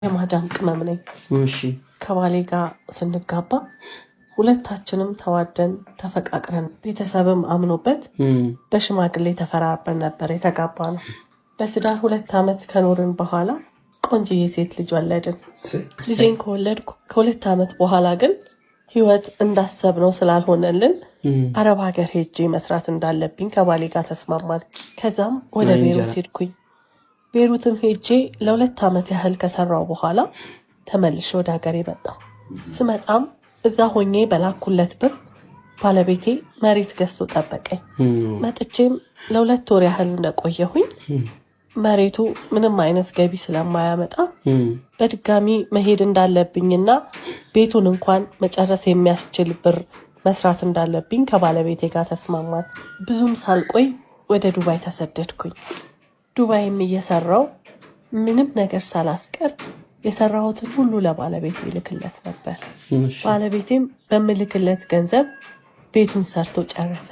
የማዳም ቅመም ነኝ። እሺ ከባሌ ጋር ስንጋባ ሁለታችንም ተዋደን ተፈቃቅረን ቤተሰብም አምኖበት በሽማግሌ ተፈራርበን ነበር የተጋባነው። በትዳር 2 ዓመት ከኖርን በኋላ ቆንጆዬ ሴት ልጅ ወለድን። ልጄን ከወለድኩ ከ2 ዓመት በኋላ ግን ህይወት እንዳሰብነው ስላልሆነልን አረብ ሀገር ሄጄ መስራት እንዳለብኝ ከባሌ ጋር ተስማማን። ከዛም ወደ ቤሩት ሄድኩኝ። ቤሩትም ሄጄ ለ2 ዓመት ያህል ከሰራው በኋላ ተመልሼ ወደ ሀገሬ መጣሁ። ስመጣም እዛ ሆኜ በላኩለት ብር ባለቤቴ መሬት ገዝቶ ጠበቀኝ። መጥቼም ለ2 ወር ያህል እንደቆየሁኝ መሬቱ ምንም አይነት ገቢ ስለማያመጣ በድጋሚ መሄድ እንዳለብኝና ቤቱን እንኳን መጨረስ የሚያስችል ብር መስራት እንዳለብኝ ከባለቤቴ ጋር ተስማማን። ብዙም ሳልቆይ ወደ ዱባይ ተሰደድኩኝ። ዱባይም እየሰራው ምንም ነገር ሳላስቀር የሰራሁትን ሁሉ ለባለቤቴ ይልክለት ነበር። ባለቤቴም በምልክለት ገንዘብ ቤቱን ሰርቶ ጨረሰ።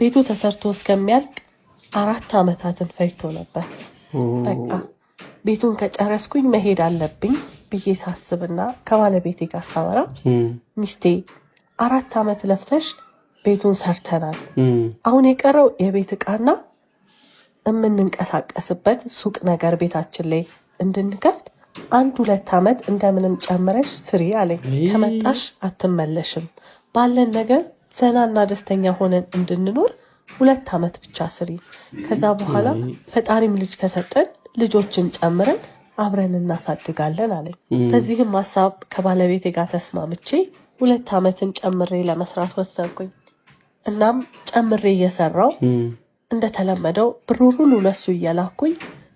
ቤቱ ተሰርቶ እስከሚያልቅ 4 ዓመታትን ፈጅቶ ነበር። በቃ ቤቱን ከጨረስኩኝ መሄድ አለብኝ ብዬ ሳስብና ከባለቤቴ ጋር ሳወራ ሚስቴ 4 ዓመት ለፍተሽ ቤቱን ሰርተናል፣ አሁን የቀረው የቤት ዕቃና የምንንቀሳቀስበት ሱቅ ነገር ቤታችን ላይ እንድንከፍት 1-2 ዓመት እንደምንም ጨምረሽ ስሪ አለኝ። ከመጣሽ አትመለሽም፣ ባለን ነገር ዘናና ደስተኛ ሆነን እንድንኖር 2 ዓመት ብቻ ስሪ፣ ከዛ በኋላ ፈጣሪም ልጅ ከሰጠን ልጆችን ጨምረን አብረን እናሳድጋለን አለኝ። በዚህም ሀሳብ ከባለቤቴ ጋር ተስማምቼ 2 ዓመትን ጨምሬ ለመስራት ወሰንኩኝ። እናም ጨምሬ እየሰራው እንደተለመደው ብሩን ሁሉ ለሱ እየላኩኝ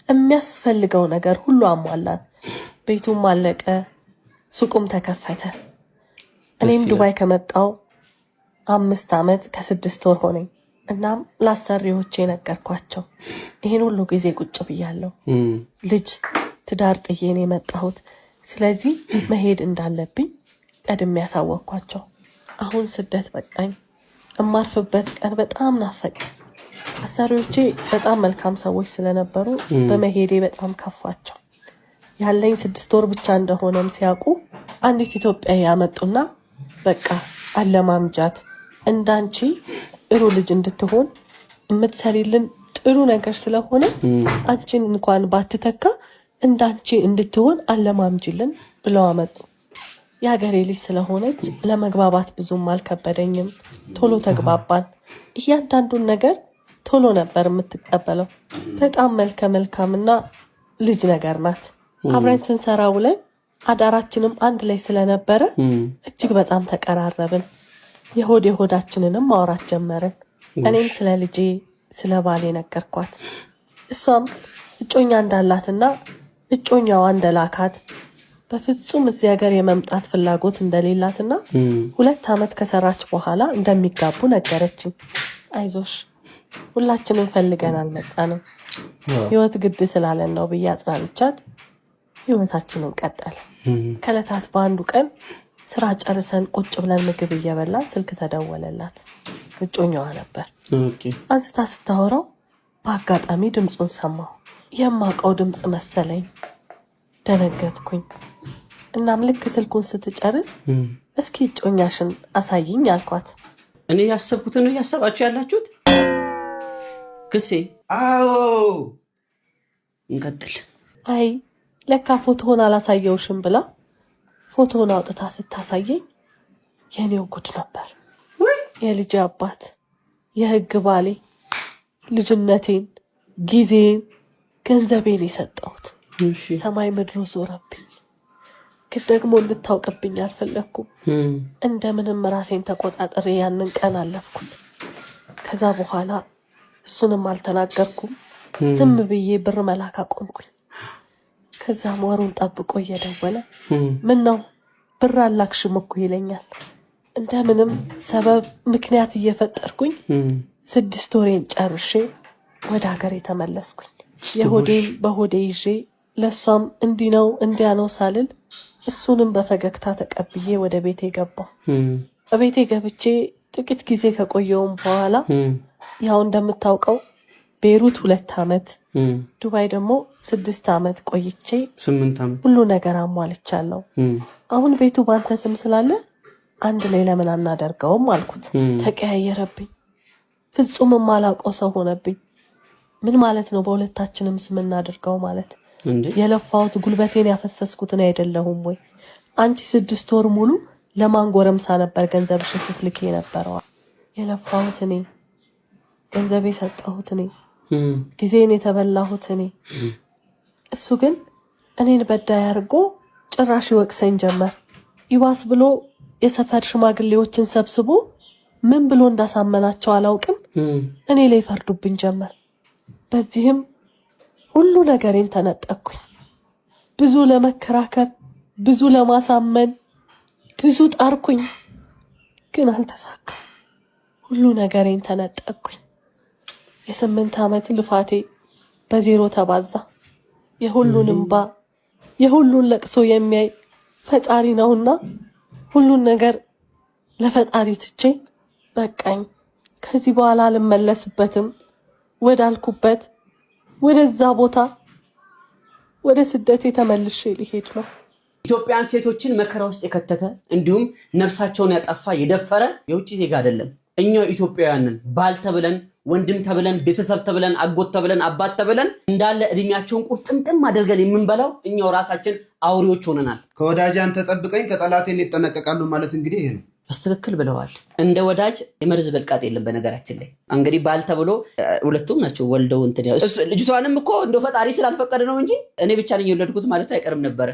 የሚያስፈልገው ነገር ሁሉ አሟላን። ቤቱም አለቀ፣ ሱቁም ተከፈተ። እኔም ዱባይ ከመጣው 5 ዓመት ከ6 ወር ሆነኝ። እናም ላሰሪዎቼ ነገርኳቸው። ይሄን ሁሉ ጊዜ ቁጭ ብያለሁ፣ ልጅ ትዳር ጥዬ ነው የመጣሁት፣ ስለዚህ መሄድ እንዳለብኝ ቀድሜ ያሳወቅኳቸው። አሁን ስደት በቃኝ፣ እማርፍበት ቀን በጣም ናፈቀ። አሰሪዎቼ በጣም መልካም ሰዎች ስለነበሩ በመሄዴ በጣም ከፋቸው። ያለኝ 6 ወር ብቻ እንደሆነም ሲያውቁ አንዲት ኢትዮጵያዊ ያመጡና በቃ አለማምጃት፣ እንዳንቺ ጥሩ ልጅ እንድትሆን የምትሰሪልን ጥሩ ነገር ስለሆነ አንቺን እንኳን ባትተካ እንዳንቺ እንድትሆን አለማምጅልን ብለው አመጡ። የሀገሬ ልጅ ስለሆነች ለመግባባት ብዙም አልከበደኝም። ቶሎ ተግባባን። እያንዳንዱን ነገር ቶሎ ነበር የምትቀበለው። በጣም መልከ መልካምና ልጅ ነገር ናት። አብረን ስንሰራ ውለን አዳራችንም አንድ ላይ ስለነበረ እጅግ በጣም ተቀራረብን። የሆዳችንንም ማውራት ጀመርን። እኔም ስለ ልጄ ስለ ባሌ ነገርኳት። እሷም እጮኛ እንዳላትና እጮኛዋ እንደላካት በፍጹም እዚህ ሀገር የመምጣት ፍላጎት እንደሌላትና 2 ዓመት ከሰራች በኋላ እንደሚጋቡ ነገረችኝ። አይዞሽ ሁላችንም ፈልገን አልመጣንም፣ ህይወት ግድ ስላለን ነው ብዬ አጽናንቻት ህይወታችንን ቀጠለ። ከዕለታት በአንዱ ቀን ስራ ጨርሰን ቁጭ ብለን ምግብ እየበላን ስልክ ተደወለላት። እጮኛዋ ነበር። አንስታ ስታወራው በአጋጣሚ ድምፁን ሰማሁ። የማውቀው ድምፅ መሰለኝ። ደነገጥኩኝ። እናም ልክ ስልኩን ስትጨርስ እስኪ እጮኛሽን አሳይኝ አልኳት። እኔ ያሰብኩት ነው ያሰባችሁ ያላችሁት? ክሴ አዎ እንቀጥል። አይ ለካ ፎቶውን አላሳየውሽም ብላ ፎቶውን አውጥታ ስታሳየኝ የኔው ጉድ ነበር። የልጅ አባት፣ የህግ ባሌ፣ ልጅነቴን፣ ጊዜን፣ ገንዘቤን የሰጠሁት ሰማይ ምድሩ ዞረብኝ። ግን ደግሞ እንድታውቅብኝ አልፈለኩም። እንደምንም ራሴን ተቆጣጠሬ ያንን ቀን አለፍኩት። ከዛ በኋላ እሱንም አልተናገርኩም። ዝም ብዬ ብር መላክ አቆምኩኝ። ከዛም ወሩን ጠብቆ እየደወለ ምን ነው ብር አላክሽም እኮ ይለኛል። እንደምንም ሰበብ ምክንያት እየፈጠርኩኝ 6 ወሬን ጨርሼ ወደ ሀገሬ ተመለስኩኝ። የሆዴን በሆዴ ይዤ ለሷም እንዲህ ነው እንዲያ ነው ሳልል እሱንም በፈገግታ ተቀብዬ ወደ ቤቴ ገባሁ። በቤቴ ገብቼ ጥቂት ጊዜ ከቆየውም በኋላ ያው እንደምታውቀው ቤሩት 2 ዓመት ዱባይ ደግሞ 6 ዓመት ቆይቼ 8 ዓመት ሁሉ ነገር አሟልቻለሁ። አሁን ቤቱ ባንተ ስም ስላለ አንድ ላይ ለምን አናደርገውም አልኩት። ተቀያየረብኝ። ፍጹም ማላውቀው ሰው ሆነብኝ። ምን ማለት ነው በሁለታችንም ስም እናደርገው ማለት? የለፋውት ጉልበቴን ያፈሰስኩት እኔ አይደለሁም ወይ? አንቺ 6 ወር ሙሉ ለማንጎረምሳ ነበር ገንዘብሽን ስትልኪ የነበረው። የለፋውት እኔ፣ ገንዘብ የሰጠሁት እኔ፣ ጊዜን የተበላሁት እኔ። እሱ ግን እኔን በዳይ አድርጎ ጭራሽ ይወቅሰኝ ጀመር። ይባስ ብሎ የሰፈር ሽማግሌዎችን ሰብስቦ ምን ብሎ እንዳሳመናቸው አላውቅም እኔ ላይ ፈርዱብኝ ጀመር። በዚህም ሁሉ ነገሬን ተነጠቅኩኝ። ብዙ ለመከራከር፣ ብዙ ለማሳመን ብዙ ጣርኩኝ፣ ግን አልተሳካም። ሁሉ ነገሬን ተነጠቅኩኝ። የ8 ዓመት ልፋቴ በዜሮ ተባዛ። የሁሉን እንባ የሁሉን ለቅሶ የሚያይ ፈጣሪ ነውና ሁሉን ነገር ለፈጣሪ ትቼ በቃኝ፣ ከዚህ በኋላ አልመለስበትም ወዳልኩበት ወደዛ ቦታ ወደ ስደቴ ተመልሼ ሊሄድ ነው። ኢትዮጵያን ሴቶችን መከራ ውስጥ የከተተ እንዲሁም ነፍሳቸውን ያጠፋ የደፈረ የውጭ ዜጋ አይደለም። እኛው ኢትዮጵያውያንን ባል ተብለን ወንድም ተብለን ቤተሰብ ተብለን አጎት ተብለን አባት ተብለን እንዳለ እድሜያቸውን ቁርጥምጥም አድርገን የምንበላው እኛው ራሳችን አውሬዎች ሆነናል። ከወዳጅ አንተ ጠብቀኝ ከጠላቴ ይጠነቀቃሉ ማለት እንግዲህ ይሄ ነው። በስትክክል ብለዋል። እንደ ወዳጅ የመርዝ በልቃጥ የለም። በነገራችን ላይ እንግዲህ ባል ተብሎ ሁለቱም ናቸው ወልደው እንትን ያው ልጅቷንም እኮ እንደ ፈጣሪ ስላልፈቀደ ነው እንጂ እኔ ብቻ ነኝ የወለድኩት ማለት አይቀርም ነበር።